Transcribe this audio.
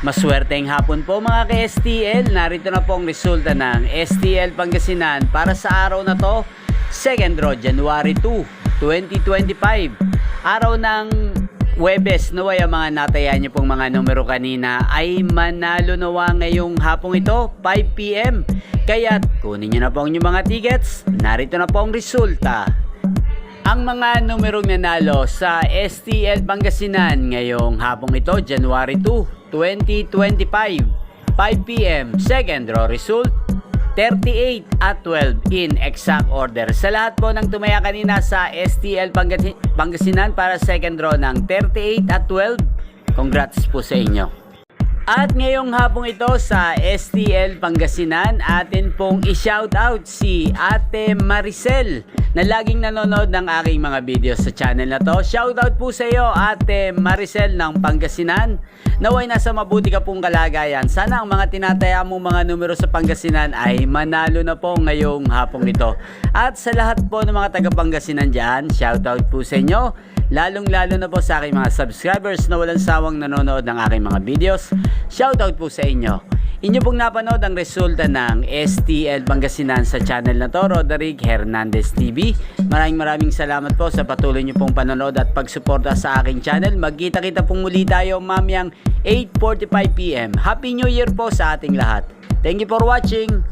Maswerteng hapon po mga ka-STL. Narito na po ang resulta ng STL Pangasinan para sa araw na to, 2nd draw, January 2, 2025. Araw ng Huwebes. Naway ang mga nataya niyo pong mga numero kanina ay manalo nawa ngayong hapong ito, 5 PM. Kaya kunin niyo na po ang inyong mga tickets. Narito na po ang resulta. Ang mga numerong nanalo sa STL Pangasinan ngayong hapong ito, January 2, 2025, 5 PM, 2nd draw result, 38 at 12 in exact order. Sa lahat po ng tumaya kanina sa STL Pangasinan para 2nd draw ng 38 at 12, congrats po sa inyo. At ngayong hapong ito sa STL Pangasinan, atin pong i-shoutout si Ate Maricel na laging nanonood ng aking mga videos sa channel na to. Shoutout po sa iyo, Ate Maricel ng Pangasinan. Naway nasa mabuti ka pong kalagayan. Sana ang mga tinataya mong mga numero sa Pangasinan ay manalo na po ngayong hapong ito. At sa lahat po ng mga taga Pangasinan dyan, shoutout po sa inyo. Lalong-lalo na po sa aking mga subscribers na walang sawang nanonood ng aking mga videos. Shoutout po sa inyo. Inyo pong napanood ang resulta ng STL Pangasinan sa channel na to, Roderick Hernandez TV. Maraming salamat po sa patuloy nyo pong panonood at pagsuporta sa aking channel. Magkita-kita pong muli tayo mamayang 8:45 PM. Happy New Year po sa ating lahat. Thank you for watching.